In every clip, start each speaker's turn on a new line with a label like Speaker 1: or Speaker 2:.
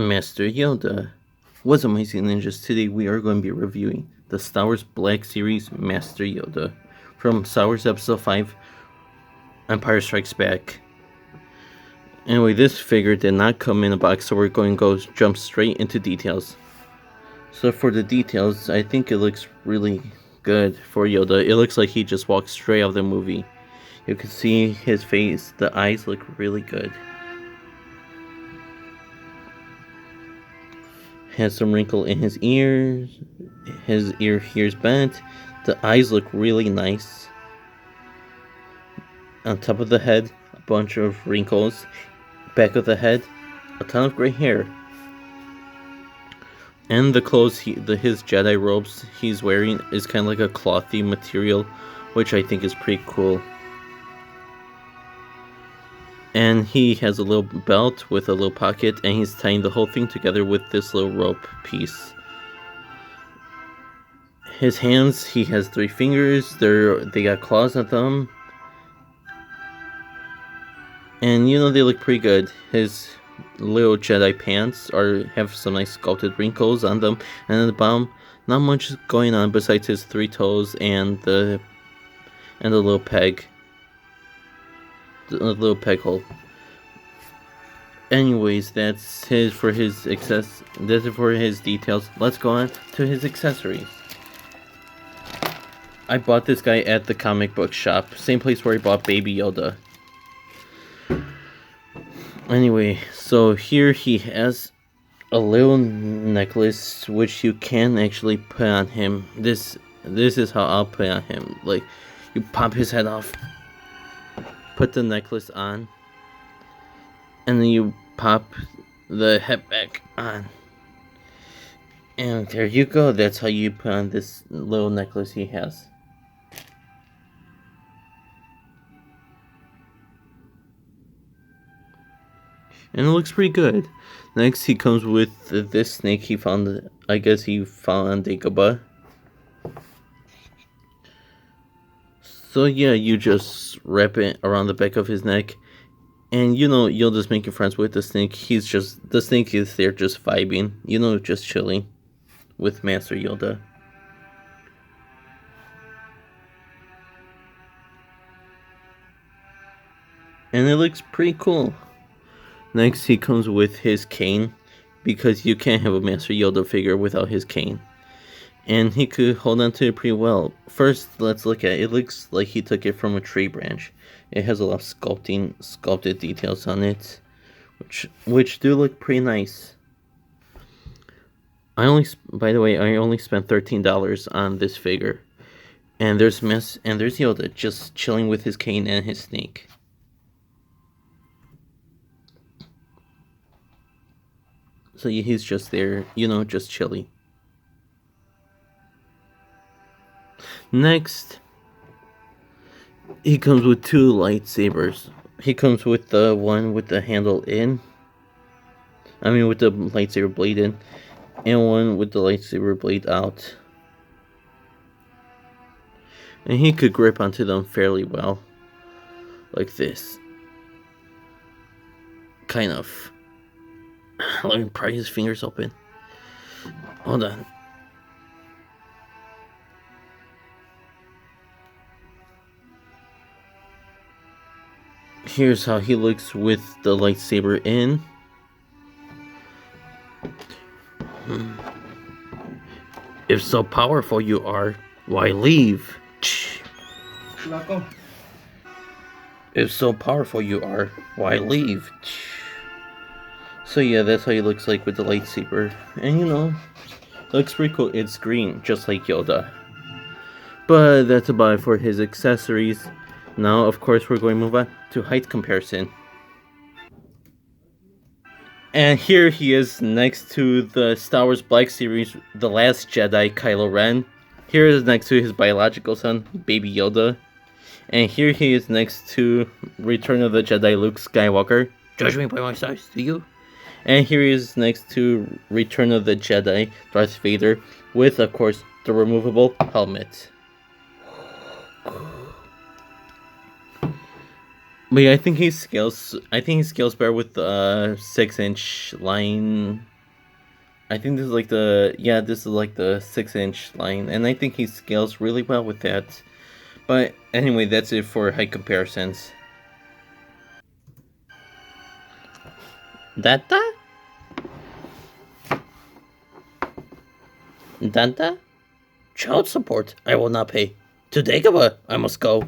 Speaker 1: Master Yoda. What's amazing ninjas? Today we are going to be reviewing the Star Wars Black Series Master Yoda from Star Wars Episode 5 Empire Strikes Back. Anyway, this figure did not come in a box, so we're going to jump straight into details. So for the details, I think it looks really good for Yoda. It looks like he just walked straight out of the movie. You can see his face, the eyes look really good. Has some wrinkle in his ears. His ear here's bent. The eyes look really nice. On top of the head, a bunch of wrinkles. Back of the head, a ton of gray hair. And the clothes, his Jedi robes he's wearing is kind of like a clothy material, which I think is pretty cool. And he has a little belt with a little pocket, and he's tying the whole thing together with this little rope piece. His hands, he has 3 fingers. They got claws on them. And they look pretty good. His little Jedi pants have some nice sculpted wrinkles on them. And at the bottom, not much going on besides his 3 toes and the little peg. A little peg hole. Anyways, that's it for his details. Let's go on to his accessories. I bought this guy at the comic book shop, same place where I bought Baby Yoda. Anyway, so here he has a little necklace which you can actually put on him. This is how I'll put on him. Like, you pop his head off, put the necklace on, and then you pop the head back on. And there you go. That's how you put on this little necklace he has. And it looks pretty good. Next, he comes with this snake he found. I guess he found on Dagobah. So yeah, you just wrap it around the back of his neck, and Yoda's making friends with the snake. The snake is there just vibing, just chilling with Master Yoda. And it looks pretty cool. Next, he comes with his cane, because you can't have a Master Yoda figure without his cane. And he could hold on to it pretty well. First, let's look at it. It looks like he took it from a tree branch. It has a lot of sculpted details on it, which do look pretty nice. By the way, I only spent $13 on this figure. And there's Yoda just chilling with his cane and his snake. So he's just there, just chilling. Next, he comes with 2 lightsabers. He comes with the one with the handle in. With the lightsaber blade in. And one with the lightsaber blade out. And he could grip onto them fairly well. Like this. Kind of. Let me pry his fingers open. Hold on. Here's how he looks with the lightsaber in. If so powerful you are, why leave? If so powerful you are, why leave? So yeah, that's how he looks like with the lightsaber. And looks pretty cool. It's green, just like Yoda. But that's about it for his accessories. Now, of course, we're going to move on to height comparison. And here he is next to the Star Wars Black Series, The Last Jedi, Kylo Ren. Here is next to his biological son, Baby Yoda. And here he is next to Return of the Jedi, Luke Skywalker. Judge me by my size, do you? And here he is next to Return of the Jedi, Darth Vader, with, of course, the removable helmet. But yeah, I think he scales. I think he scales better with the 6-inch line. I think this is like the this is like the 6-inch line, and I think he scales really well with that. But anyway, that's it for height comparisons. Data? Data? Child support. I will not pay. To Dagobah, I must go.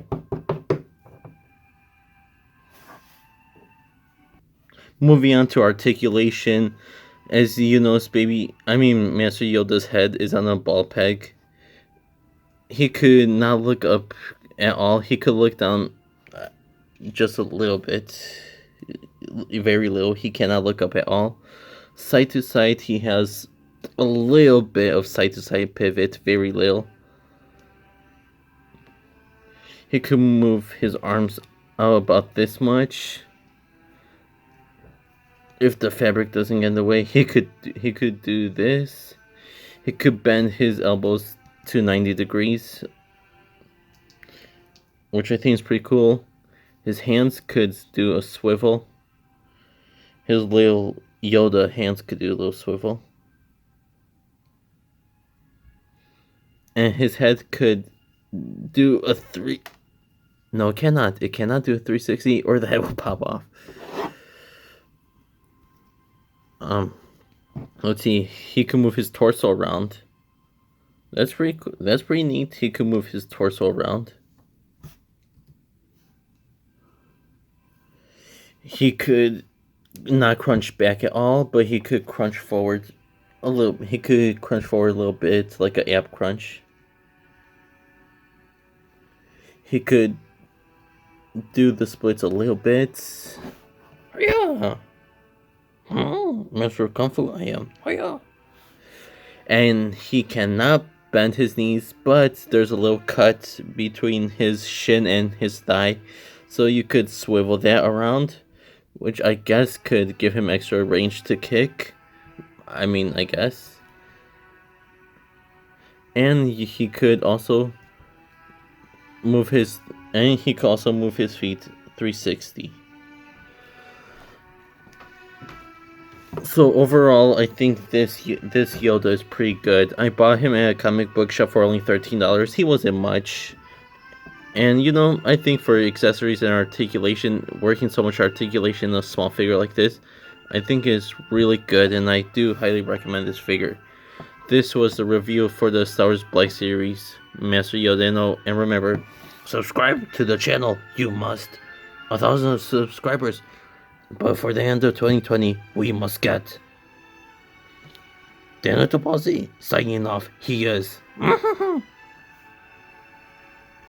Speaker 1: Moving on to articulation, as you notice, Master Yoda's head is on a ball peg. He could not look up at all. He could look down just a little bit, very little. He cannot look up at all. Side to side, he has a little bit of side to side pivot, very little. He could move his arms out about this much. If the fabric doesn't get in the way, he could do this. He could bend his elbows to 90 degrees, which I think is pretty cool. His hands could do a swivel. His little Yoda hands could do a little swivel. And his head could do a three. No, it cannot. It cannot do a 360, or the head will pop off. Let's see. He can move his torso around. That's pretty cool. That's pretty neat. He can move his torso around. He could not crunch back at all, but he could crunch forward a little. He could crunch forward a little bit, like an ab crunch. He could do the splits a little bit. Yeah. Master Kung Fu, I am. Yeah. And he cannot bend his knees, but there's a little cut between his shin and his thigh, so you could swivel that around, which I guess could give him extra range to kick. I guess. And he could also move his feet 360. So overall, I think this Yoda is pretty good. I bought him at a comic book shop for only $13. He wasn't much. And I think for accessories and articulation, working so much articulation in a small figure like this, I think is really good, and I do highly recommend this figure. This was the review for the Star Wars Black Series Master Yoda, and remember, subscribe to the channel. You must. 1,000 subscribers. But for the end of 2020, we must get Daniel Topazzi signing off. He is.